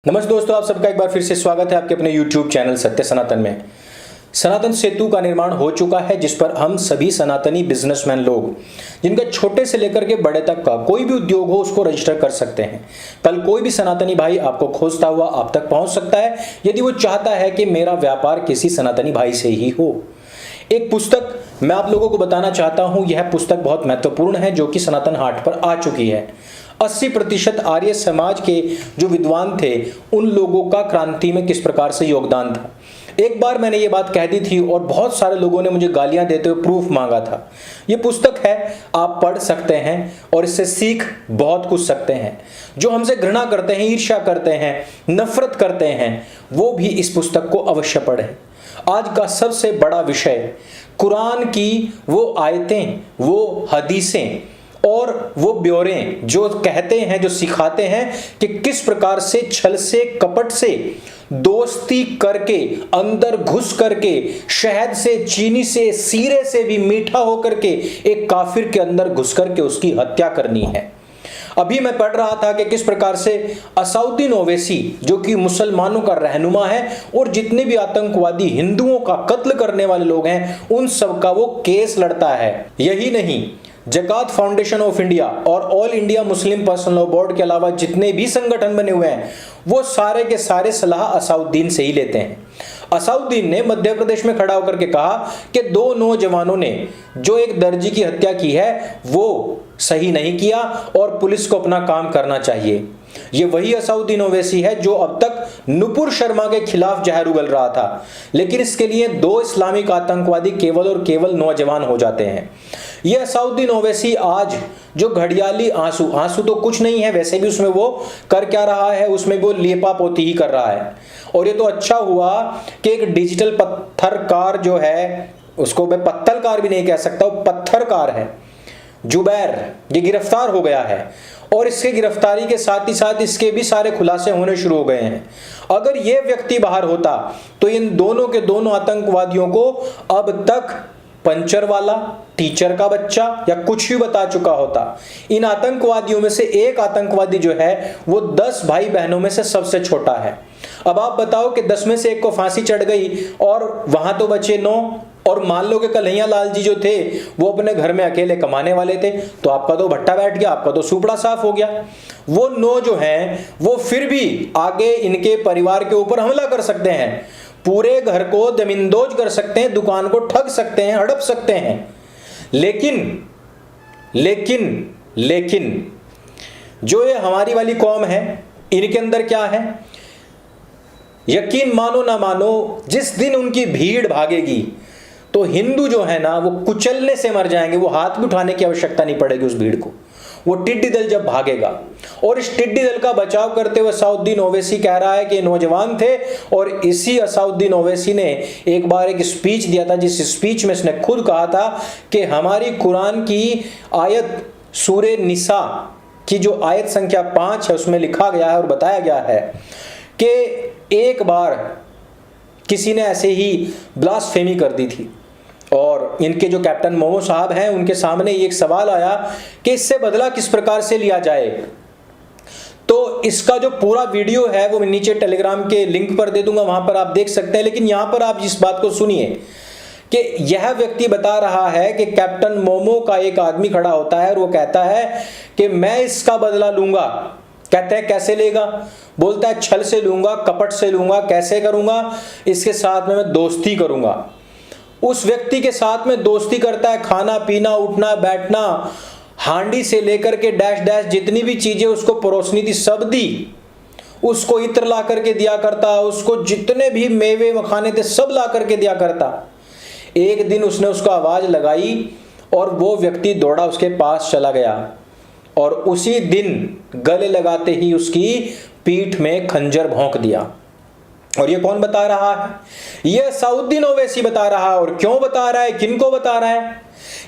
नमस्ते दोस्तों, आप सबका एक बार फिर से स्वागत है आपके अपने YouTube चैनल सत्य सनातन में। सनातन सेतु का निर्माण हो चुका है, जिस पर हम सभी सनातनी बिजनेसमैन लोग, जिनका छोटे से लेकर के बड़े तक का कोई भी उद्योग हो, उसको रजिस्टर कर सकते हैं। कल कोई भी सनातनी भाई आपको खोजता हुआ आप तक पहुंच सकता है, यदि वो चाहता है कि मेरा व्यापार किसी सनातनी भाई से ही हो। एक पुस्तक मैं आप लोगों को बताना चाहता हूं। यह पुस्तक बहुत महत्वपूर्ण है, जो कि सनातन हाट पर आ चुकी है। 80% आर्य समाज के जो विद्वान थे, उन लोगों का क्रांति में किस प्रकार से योगदान था। एक बार मैंने ये बात कह दी थी और बहुत सारे लोगों ने मुझे गालियां देते हुए प्रूफ मांगा था। ये पुस्तक है, आप पढ़ सकते हैं और इससे सीख बहुत कुछ सकते हैं। जो हमसे घृणा करते हैं, ईर्ष्या करते हैं, नफरत करते हैं, वो भी इस पुस्तक को अवश्य पढ़ें। आज का सबसे बड़ा विषय कुरान की वो आयतें, वो हदीसें और वो ब्यौरे जो कहते हैं, जो सिखाते हैं कि किस प्रकार से छल से, कपट से, दोस्ती करके, अंदर घुस करके, शहद से, चीनी से, सीरे से भी मीठा होकर के एक काफिर के अंदर घुस करके उसकी हत्या करनी है। अभी मैं पढ़ रहा था कि किस प्रकार से असउद्दीन ओवैसी, जो कि मुसलमानों का रहनुमा है और जितने भी आतंकवादी हिंदुओं का कत्ल करने वाले लोग हैं, उन सब का वो केस लड़ता है। यही नहीं, जकात फाउंडेशन ऑफ इंडिया और all India Muslim personal law board के अलावा जितने भी संगठन बने हुए हैं, वो सारे के सारे सलाह असउद्दीन से ही लेते हैं। असउद्दीन ने मध्य प्रदेश में खड़ा होकर के कहा कि 2 नौजवानों ने जो एक दर्जी की हत्या की है, वो सही नहीं किया और पुलिस को अपना काम करना चाहिए। ये वही असउद्दीन ओवैसी है जो अब तक नुपुर शर्मा के खिलाफ जहर उगल रहा था, लेकिन इसके लिए 2 इस्लामिक आतंकवादी केवल और केवल नौजवान हो जाते हैं। ये असउद्दीन ओवैसी आज जो घड़ियाली आंसू तो कुछ नहीं है, वैसे भी उसमें वो कर क्या रहा है, उसमें वो लेपा पोती ही कर रहा है। और ये तो अच्छा हुआ कि एक डिजिटल पत्थरकार जो है, उसको मैं पत्थरकार भी नहीं कह सकता, वो पत्थरकार है, जुबैर, ये गिरफ्तार हो गया है। और इसके गिरफ्तारी के साथ ही साथ इसके भी सारे खुलासे होने शुरू हो गए हैं। अगर ये व्यक्ति बाहर होता तो इन दोनों के दोनों आतंकवादियों को अब तक पंचर वाला, टीचर का बच्चा या कुछ भी बता चुका होता। इन आतंकवादियों में से एक आतंकवादी जो है वो 10 भाई बहनों में से सबसे छोटा है। अब आप बताओ कि 10 में से एक को फांसी चढ़ गई और वहां तो बचे 9, और मान लो कि कन्हैया लाल जी जो थे वो अपने घर में अकेले कमाने वाले थे, तो आपका तो भट्टा बैठ गया, आपका तो सुपड़ा साफ हो गया। वो 9 जो हैं वो फिर भी आगे इनके परिवार के ऊपर हमला कर सकते हैं, पूरे घर को जमींदोज कर सकते हैं, दुकान को ठग सकते हैं, हड़प सकते हैं। लेकिन लेकिन लेकिन जो ये हमारी वाली कौम है, इनके अंदर क्या है, यकीन मानो ना मानो, जिस दिन उनकी भीड़ भागेगी तो हिंदू जो है ना वो कुचलने से मर जाएंगे। वो हाथ भी उठाने की आवश्यकता नहीं पड़ेगी उस भीड़ को। वो टिड्डी दल जब भागेगा, और इस टिड्डी दल का बचाव करते हुए असउद्दीन ओवैसी कह रहा है कि नौजवान थे, और इसी असउद्दीन ओवैसी ने एक बार एक स्पीच दिया था, जिस स्पीच में इसने खुद कहा था कि हमारी कुरान की आयत सूरे निसा की जो आयत संख्या 5 है, उसमें लिखा गया है और बताया गया है कि एक बार किसी ने ऐसे ही ब्लास्फेमी कर दी थी, और इनके जो कैप्टन मोमो साहब हैं उनके सामने एक सवाल आया कि इससे बदला किस प्रकार से लिया जाए। तो इसका जो पूरा वीडियो है वो मैं नीचे टेलीग्राम के लिंक पर दे दूंगा, वहां पर आप देख सकते हैं। लेकिन यहां पर आप इस बात को सुनिए कि यह व्यक्ति बता रहा है कि कैप्टन मोमो का एक आदमी खड़ा होता है और वो कहता है कि मैं इसका बदला लूंगा। कहते हैं कैसे लेगा? बोलता है छल से लूंगा, कपट से लूंगा। कैसे करूंगा? इसके साथ में मैं दोस्ती करूंगा। उस व्यक्ति के साथ में दोस्ती करता है, खाना पीना, उठना बैठना, हांडी से लेकर के डैश डैश जितनी भी चीजें उसको परोसनी थी सब दी। उसको इत्र ला करके दिया करता, उसको जितने भी मेवे मखाने थे सब ला करके दिया करता। एक दिन उसने उसको आवाज लगाई और वो व्यक्ति दौड़ा उसके पास चला गया, और उसी दिन गले लगाते ही उसकी पीठ में खंजर भोंक दिया। और ये कौन बता रहा है? ये असउद्दीन ओवैसी बता रहा है। और क्यों बता रहा है, किनको बता रहा है?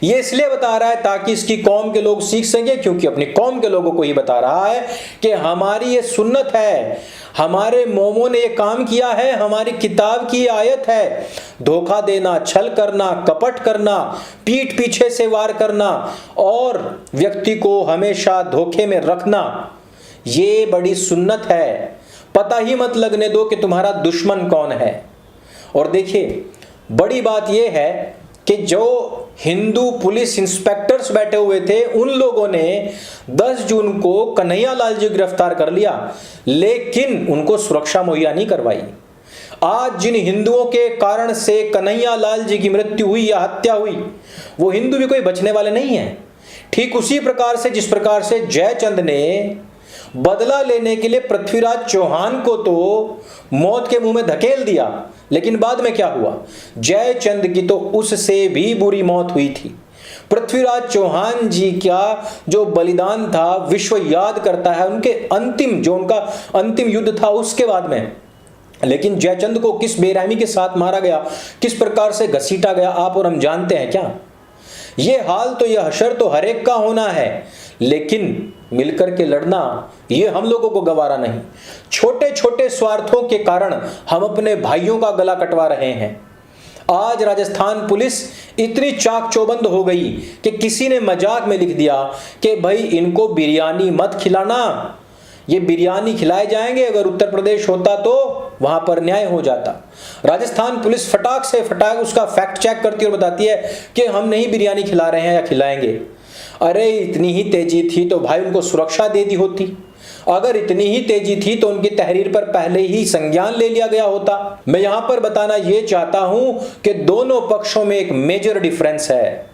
ये इसलिए बता रहा है ताकि इसकी कौम के लोग सीख सके, क्योंकि अपनी कौम के लोगों को ही बता रहा है कि हमारी ये सुन्नत है, हमारे मोमो ने ये काम किया है, हमारी किताब की आयत है। धोखा देना, छल करना, कपट करना, पीठ पीछे से वार करना और व्यक्ति को हमेशा धोखे में रखना, ये बड़ी सुन्नत है। पता ही मत लगने दो कि तुम्हारा दुश्मन कौन है। और देखिए, बड़ी बात यह है कि जो हिंदू पुलिस इंस्पेक्टर्स बैठे हुए थे, उन लोगों ने 10 जून को कन्हैया लाल जी गिरफ्तार कर लिया, लेकिन उनको सुरक्षा मुहैया नहीं करवाई। आज जिन हिंदुओं के कारण से कन्हैया लाल जी की मृत्यु हुई या हत्या हुई, वो हिंदू भी कोई बचने वाले नहीं है। ठीक उसी प्रकार से जिस प्रकार से जयचंद ने बदला लेने के लिए पृथ्वीराज चौहान को तो मौत के मुंह में धकेल दिया, लेकिन बाद में क्या हुआ, जयचंद की तो उससे भी बुरी मौत हुई थी। पृथ्वीराज चौहान जी का जो बलिदान था विश्व याद करता है, उनके अंतिम जो उनका अंतिम युद्ध था उसके बाद में। लेकिन जयचंद को किस बेरहमी के साथ मारा गया, किस प्रकार से घसीटा गया, आप और हम जानते हैं क्या? ये हाल तो यह हशर तो हर एक का होना है, लेकिन मिलकर के लड़ना ये हम लोगों को गवारा नहीं। छोटे छोटे स्वार्थों के कारण हम अपने भाइयों का गला कटवा रहे हैं। आज राजस्थान पुलिस इतनी चाक चौबंद हो गई कि किसी ने मजाक में लिख दिया कि भाई इनको बिरयानी मत खिलाना, ये बिरयानी खिलाए जाएंगे। अगर उत्तर प्रदेश होता तो वहां पर न्याय हो जाता। राजस्थान पुलिस फटाक से फटाक उसका फैक्ट चेक करती और बताती है कि हम नहीं बिरयानी खिला रहे हैं या खिलाएंगे। अरे इतनी ही तेजी थी तो भाई उनको सुरक्षा दे दी होती। अगर इतनी ही तेजी थी तो उनकी तहरीर पर पहले ही संज्ञान ले लिया गया होता। मैं यहां पर बताना यह चाहता हूं कि दोनों पक्षों में एक मेजर डिफरेंस है।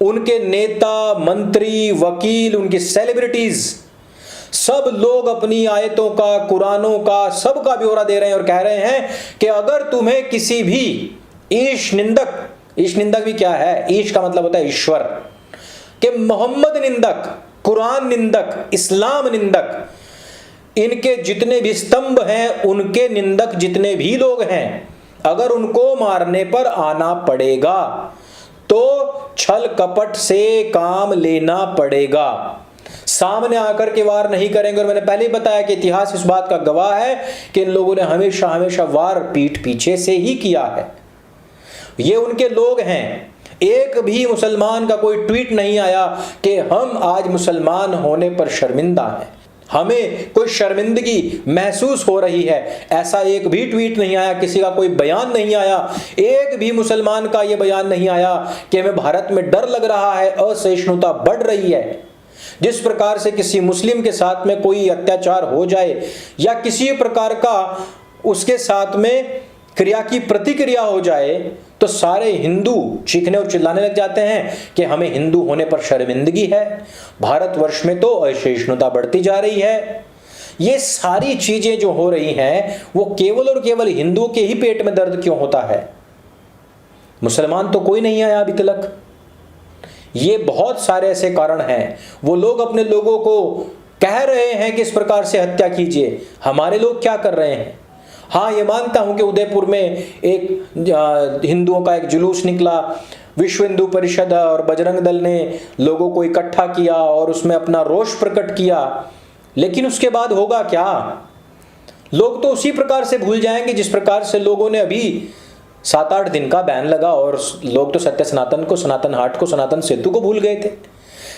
उनके नेता, मंत्री, वकील, उनकी सेलिब्रिटीज, सब लोग अपनी आयतों का, कुरानों का, सबका ब्यौरा दे रहे हैं और कह रहे हैं कि अगर तुम्हें किसी भी ईश निंदक भी क्या है, ईश का मतलब होता है ईश्वर, कि मोहम्मद निंदक, कुरान निंदक, इस्लाम निंदक, इनके जितने भी स्तंभ हैं, उनके निंदक जितने भी लोग हैं, अगर उनको मारने पर आना पड़ेगा तो छल कपट से काम लेना पड़ेगा। सामने आकर के वार नहीं करेंगे। और मैंने पहले ही बताया कि इतिहास इस बात का गवाह है कि इन लोगों ने हमेशा हमेशा वार पीठ पीछे से ही किया है। ये उनके लोग हैं। एक भी मुसलमान का कोई ट्वीट नहीं आया कि हम आज मुसलमान होने पर शर्मिंदा हैं, हमें कोई शर्मिंदगी महसूस हो रही है, ऐसा एक भी ट्वीट नहीं आया। किसी का कोई बयान नहीं आया, एक भी मुसलमान का यह बयान नहीं आया कि हमें भारत में डर लग रहा है, असहिष्णुता बढ़ रही है। जिस प्रकार से किसी मुस्लिम के साथ में कोई अत्याचार हो जाए या किसी प्रकार का उसके साथ में क्रिया की प्रतिक्रिया हो जाए तो सारे हिंदू चीखने और चिल्लाने लग जाते हैं कि हमें हिंदू होने पर शर्मिंदगी है, भारतवर्ष में तो असहिष्णुता बढ़ती जा रही है। ये सारी चीजें जो हो रही हैं वो केवल और केवल हिंदुओं के ही पेट में दर्द क्यों होता है? मुसलमान तो कोई नहीं आया अभी तक। ये बहुत सारे ऐसे कारण हैं। वो लोग अपने लोगों को कह रहे हैं कि इस प्रकार से हत्या कीजिए, हमारे लोग क्या कर रहे हैं? हाँ, ये मानता हूं कि उदयपुर में एक हिंदुओं का एक जुलूस निकला, विश्व हिंदू परिषद और बजरंग दल ने लोगों को इकट्ठा किया और उसमें अपना रोष प्रकट किया, लेकिन उसके बाद होगा क्या? लोग तो उसी प्रकार से भूल जाएंगे जिस प्रकार से लोगों ने अभी 7-8 दिन का बैन लगा और लोग तो सत्य सनातन को, सनातन हाट को, सनातन सेतु को भूल गए थे।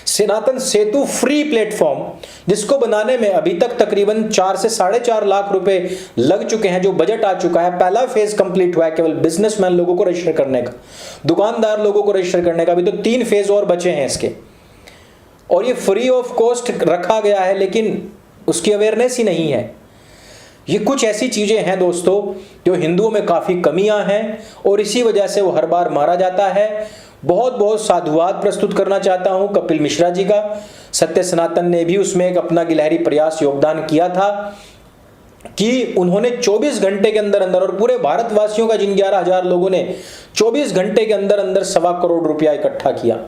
सनातन सेतु फ्री प्लेटफॉर्म जिसको बनाने में अभी तक तकरीबन 4 से 4.5 लाख रुपए लग चुके हैं, जो बजट आ चुका है, पहला फेज कंप्लीट हुआ है केवल बिजनेसमैन लोगों को रजिस्टर करने का, दुकानदार लोगों को रजिस्टर करने का। अभी तो 3 फेज और बचे हैं इसके, और ये फ्री ऑफ कॉस्ट रखा गया है, लेकिन उसकी अवेयरनेस ही नहीं है। ये कुछ ऐसी चीजें हैं दोस्तों जो हिंदुओं में काफी कमियां हैं और इसी वजह से वो हर बार मारा जाता है। बहुत बहुत साधुवाद प्रस्तुत करना चाहता हूं कपिल मिश्रा जी का। सत्य सनातन ने भी उसमें एक अपना गिलहरी प्रयास योगदान किया था कि उन्होंने 24 घंटे के अंदर अंदर, और पूरे भारतवासियों का जिन 11,000 लोगों ने 24 घंटे के अंदर अंदर 1.25 करोड़ रुपया इकट्ठा किया।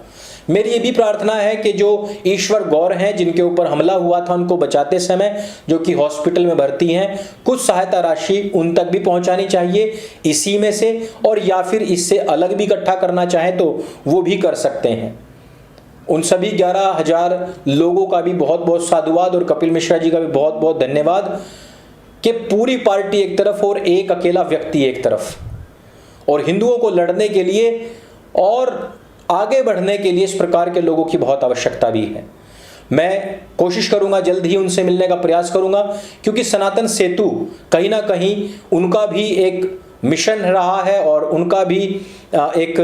मेरी ये भी प्रार्थना है कि जो ईश्वर गौर हैं जिनके ऊपर हमला हुआ था उनको बचाते समय, जो कि हॉस्पिटल में भर्ती हैं, कुछ सहायता राशि उन तक भी पहुंचानी चाहिए इसी में से, और या फिर इससे अलग भी इकट्ठा करना चाहे तो वो भी कर सकते हैं। उन सभी 11,000 लोगों का भी बहुत बहुत साधुवाद और कपिल मिश्रा जी का भी बहुत बहुत धन्यवाद कि पूरी पार्टी एक तरफ और एक अकेला व्यक्ति एक तरफ, और हिंदुओं को लड़ने के लिए और आगे बढ़ने के लिए इस प्रकार के लोगों की बहुत आवश्यकता भी है। मैं कोशिश करूंगा, जल्द ही उनसे मिलने का प्रयास करूंगा, क्योंकि सनातन सेतु कहीं ना कहीं उनका भी एक मिशन रहा है और उनका भी एक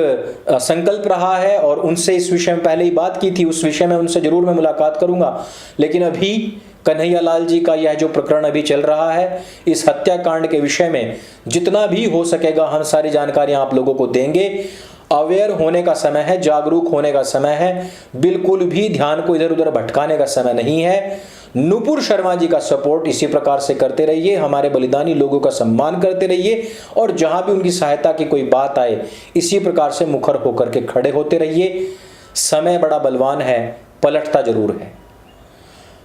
संकल्प रहा है, और उनसे इस विषय में पहले ही बात की थी, उस विषय में उनसे जरूर मैं मुलाकात करूंगा। लेकिन अभी कन्हैया लाल जी का यह जो प्रकरण अभी चल रहा है, इस हत्याकांड के विषय में जितना भी हो सकेगा हम सारी जानकारियां आप लोगों को देंगे। अवेयर होने का समय है, जागरूक होने का समय है, बिल्कुल भी ध्यान को इधर उधर भटकाने का समय नहीं है। नुपुर शर्मा जी का सपोर्ट इसी प्रकार से करते रहिए, हमारे बलिदानी लोगों का सम्मान करते रहिए, और जहां भी उनकी सहायता की कोई बात आए इसी प्रकार से मुखर होकर के खड़े होते रहिए। समय बड़ा बलवान है, पलटता जरूर है।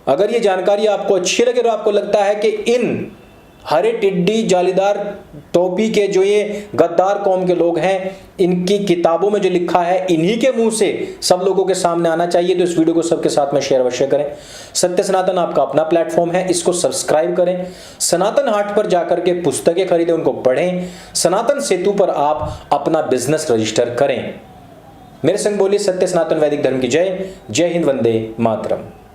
अगर ये जानकारी आपको अच्छी लगे और आपको लगता है कि इन हरे टिड्डी जालीदार टोपी के जो ये गद्दार कौम के लोग हैं, इनकी किताबों में जो लिखा है इन्हीं के मुंह से सब लोगों के सामने आना चाहिए, तो इस वीडियो को सबके साथ में शेयर अवश्य करें। सत्य सनातन आपका अपना प्लेटफॉर्म है, इसको सब्सक्राइब करें। सनातन हाट पर जाकर के पुस्तकें खरीदें, उनको पढ़ें। सनातन सेतु पर आप अपना बिजनेस रजिस्टर करें। मेरे संग बोलिए सत्य सनातन वैदिक धर्म की जय। जय हिंद, वंदे मातरम।